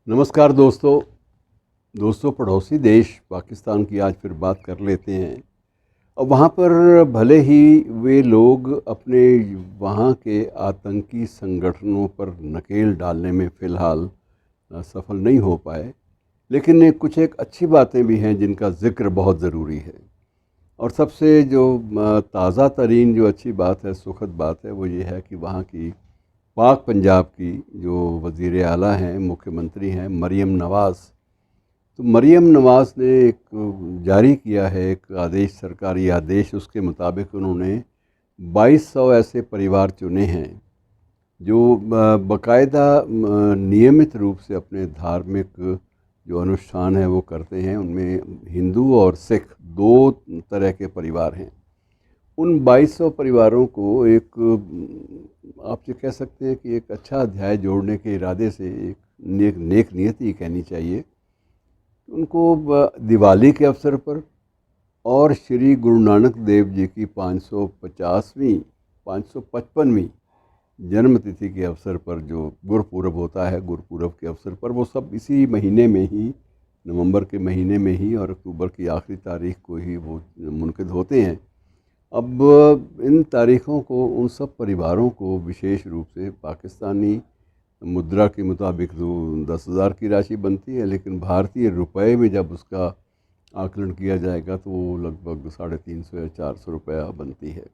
नमस्कार दोस्तों पड़ोसी देश पाकिस्तान की आज फिर बात कर लेते हैं। अब वहाँ पर भले ही वे लोग अपने वहाँ के आतंकी संगठनों पर नकेल डालने में फ़िलहाल सफल नहीं हो पाए, लेकिन कुछ एक अच्छी बातें भी हैं जिनका ज़िक्र बहुत ज़रूरी है। और सबसे जो ताज़ा तरीन जो अच्छी बात है, सुखद बात है, वो ये है कि वहाँ की पाक पंजाब की जो वज़ीर आला हैं, मुख्यमंत्री हैं, मरियम नवाज़। तो मरियम नवाज़ ने एक जारी किया है एक आदेश, सरकारी आदेश। उसके मुताबिक उन्होंने 2200 ऐसे परिवार चुने हैं जो बाकायदा नियमित रूप से अपने धार्मिक जो अनुष्ठान है वो करते हैं। उनमें हिंदू और सिख दो तरह के परिवार हैं। उन 2200 परिवारों को एक आप ये कह सकते हैं कि एक अच्छा अध्याय जोड़ने के इरादे से एक नेक नियति कहनी चाहिए। उनको दिवाली के अवसर पर और श्री गुरु नानक देव जी की 550वीं 555वीं जन्म तिथि के अवसर पर जो गुरुपुरब होता है, गुरुपुरब के अवसर पर वो सब इसी महीने में ही, नवंबर के महीने में ही और अक्टूबर की आखिरी तारीख को ही वो मुनक़िद होते हैं। अब इन तारीख़ों को, उन सब परिवारों को विशेष रूप से पाकिस्तानी मुद्रा के मुताबिक तो 10,000 की राशि बनती है, लेकिन भारतीय रुपए में जब उसका आकलन किया जाएगा तो वो लगभग 350 या 400 रुपया बनती है।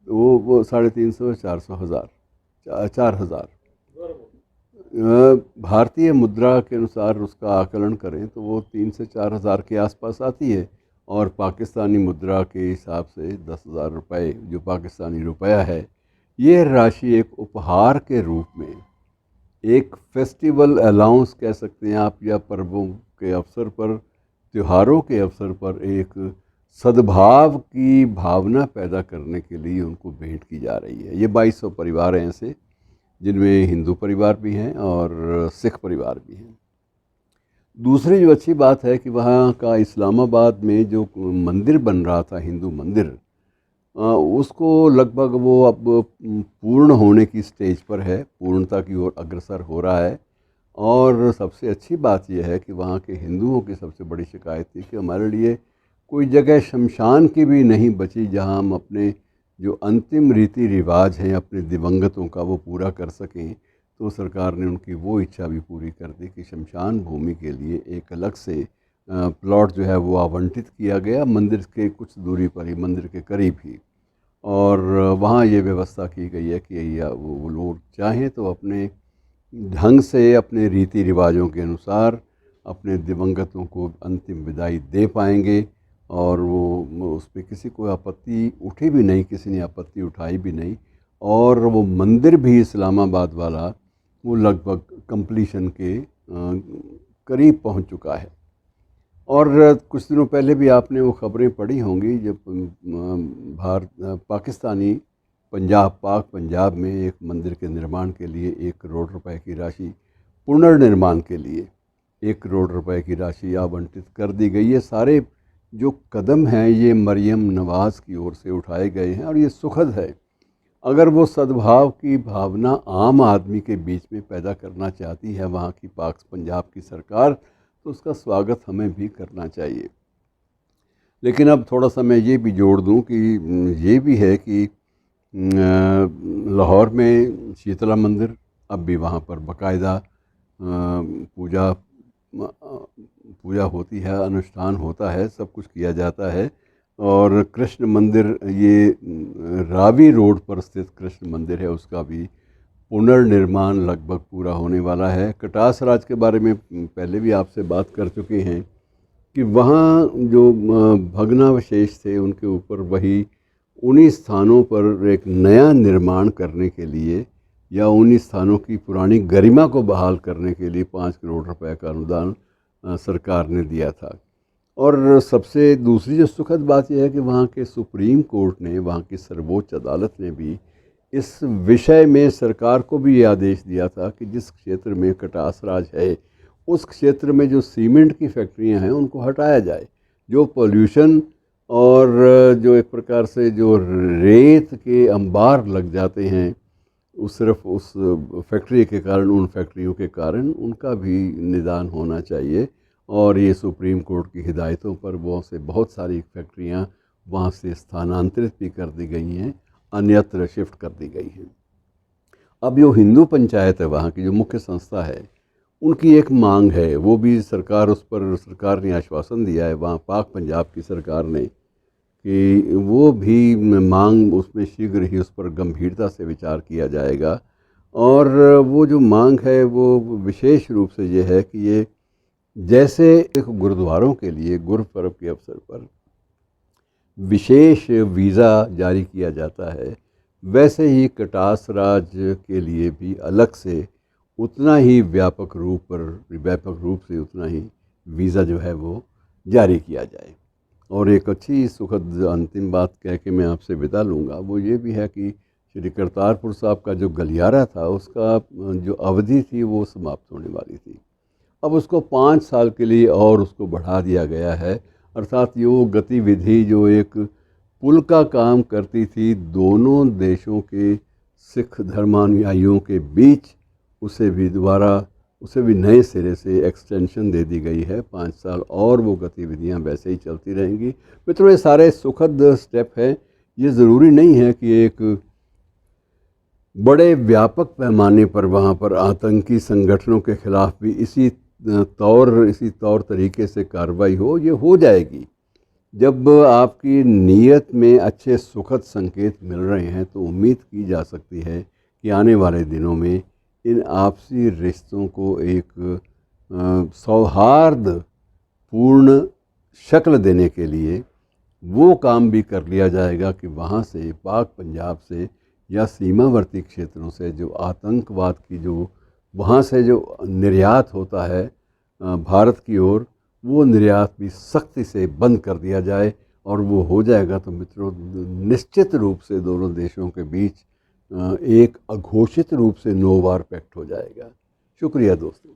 तो वो 350 400 हज़ार 4,000 भारतीय मुद्रा के अनुसार उसका आकलन करें तो वो 3 से 4 हज़ार के आसपास आती है। और पाकिस्तानी मुद्रा के हिसाब से 10,000 रुपये जो पाकिस्तानी रुपया है, ये राशि एक उपहार के रूप में, एक फेस्टिवल अलाउंस कह सकते हैं आप, या पर्वों के अवसर पर, त्योहारों के अवसर पर एक सद्भाव की भावना पैदा करने के लिए उनको भेंट की जा रही है। ये 2200 परिवार हैं ऐसे, जिनमें हिंदू परिवार भी हैं और सिख परिवार भी हैं। दूसरी जो अच्छी बात है कि वहाँ का इस्लामाबाद में जो मंदिर बन रहा था, हिंदू मंदिर, उसको लगभग वो अब पूर्ण होने की स्टेज पर है, पूर्णता की ओर अग्रसर हो रहा है। और सबसे अच्छी बात यह है कि वहाँ के हिंदुओं की सबसे बड़ी शिकायत थी कि हमारे लिए कोई जगह शमशान की भी नहीं बची जहाँ हम अपने जो अंतिम रीति रिवाज हैं अपने दिवंगतों का वो पूरा कर सकें। तो सरकार ने उनकी वो इच्छा भी पूरी कर दी कि शमशान भूमि के लिए एक अलग से प्लॉट जो है वो आवंटित किया गया, मंदिर के कुछ दूरी पर ही, मंदिर के करीब ही। और वहाँ ये व्यवस्था की गई है कि या वो लोग चाहें तो अपने ढंग से, अपने रीति रिवाजों के अनुसार अपने दिवंगतों को अंतिम विदाई दे पाएंगे। और वो उस पर किसी को आपत्ति उठी भी नहीं, किसी ने आपत्ति उठाई भी नहीं। और वो मंदिर भी इस्लामाबाद वाला वो लगभग कंप्लीशन के करीब पहुंच चुका है। और कुछ दिनों पहले भी आपने वो खबरें पढ़ी होंगी जब पाकिस्तानी पाक पंजाब में एक मंदिर के निर्माण के लिए 1 करोड़ रुपए की राशि, पुनर्निर्माण के लिए 1 करोड़ रुपए की राशि आवंटित कर दी गई है। सारे जो कदम हैं ये मरियम नवाज़ की ओर से उठाए गए हैं और ये सुखद है। अगर वो सद्भाव की भावना आम आदमी के बीच में पैदा करना चाहती है वहाँ की पाक पंजाब की सरकार, तो उसका स्वागत हमें भी करना चाहिए। लेकिन अब थोड़ा सा मैं ये भी जोड़ दूँ कि ये भी है कि लाहौर में शीतला मंदिर, अब भी वहाँ पर बाकायदा पूजा होती है, अनुष्ठान होता है, सब कुछ किया जाता है। और कृष्ण मंदिर, ये रावी रोड पर स्थित कृष्ण मंदिर है, उसका भी पुनर्निर्माण लगभग पूरा होने वाला है। कटास राज के बारे में पहले भी आपसे बात कर चुके हैं कि वहाँ जो भग्नावशेष थे उनके ऊपर वही उन्हीं स्थानों पर एक नया निर्माण करने के लिए या उन्हीं स्थानों की पुरानी गरिमा को बहाल करने के लिए 5 करोड़ रुपए का अनुदान सरकार ने दिया था। और सबसे दूसरी जो सुखद बात यह है कि वहाँ के सुप्रीम कोर्ट ने, वहाँ की सर्वोच्च अदालत ने भी इस विषय में सरकार को भी ये आदेश दिया था कि जिस क्षेत्र में कटास राज है उस क्षेत्र में जो सीमेंट की फैक्ट्रियाँ हैं उनको हटाया जाए। जो पोल्यूशन और जो एक प्रकार से जो रेत के अंबार लग जाते हैं उस सिर्फ उस फैक्ट्री के कारण, उन फैक्ट्रियों के कारण उनका भी निदान होना चाहिए। और ये सुप्रीम कोर्ट की हिदायतों पर वो से बहुत सारी फैक्ट्रियां वहाँ से स्थानांतरित भी कर दी गई हैं, अन्यत्र शिफ्ट कर दी गई हैं। अब जो हिंदू पंचायत है वहाँ की, जो मुख्य संस्था है, उनकी एक मांग है, वो भी सरकार, उस पर सरकार ने आश्वासन दिया है वहाँ पाक पंजाब की सरकार ने, कि वो भी मांग उसमें शीघ्र ही उस पर गंभीरता से विचार किया जाएगा। और वो जो मांग है वो विशेष रूप से ये है कि ये जैसे एक गुरुद्वारों के लिए गुरुपर्व के अवसर पर विशेष वीज़ा जारी किया जाता है, वैसे ही कटास राज के लिए भी अलग से उतना ही व्यापक रूप से उतना ही वीज़ा जो है वो जारी किया जाए। और एक अच्छी सुखद अंतिम बात कह के मैं आपसे विदा लूँगा, वो ये भी है कि श्री करतारपुर साहब का जो गलियारा था, उसका जो अवधि थी वो समाप्त होने वाली थी। अब उसको 5 साल के लिए और उसको बढ़ा दिया गया है। अर्थात ये वो गतिविधि जो एक पुल का काम करती थी दोनों देशों के सिख धर्मानुयायियों के बीच, उसे भी नए सिरे से एक्सटेंशन दे दी गई है। 5 साल और वो गतिविधियां वैसे ही चलती रहेंगी। मित्रों, ये सारे सुखद स्टेप हैं। ये ज़रूरी नहीं है कि एक बड़े व्यापक पैमाने पर वहाँ पर आतंकी संगठनों के खिलाफ भी इसी तौर तरीके से कार्रवाई हो। ये हो जाएगी जब आपकी नीयत में अच्छे सुखद संकेत मिल रहे हैं, तो उम्मीद की जा सकती है कि आने वाले दिनों में इन आपसी रिश्तों को एक सौहार्दपूर्ण शक्ल देने के लिए वो काम भी कर लिया जाएगा कि वहाँ से, पाक पंजाब से या सीमावर्ती क्षेत्रों से जो आतंकवाद की जो वहाँ से जो निर्यात होता है भारत की ओर, वो निर्यात भी सख्ती से बंद कर दिया जाए। और वो हो जाएगा तो मित्रों, निश्चित रूप से दोनों देशों के बीच एक अघोषित रूप से नो वार पैक्ट हो जाएगा। शुक्रिया दोस्तों।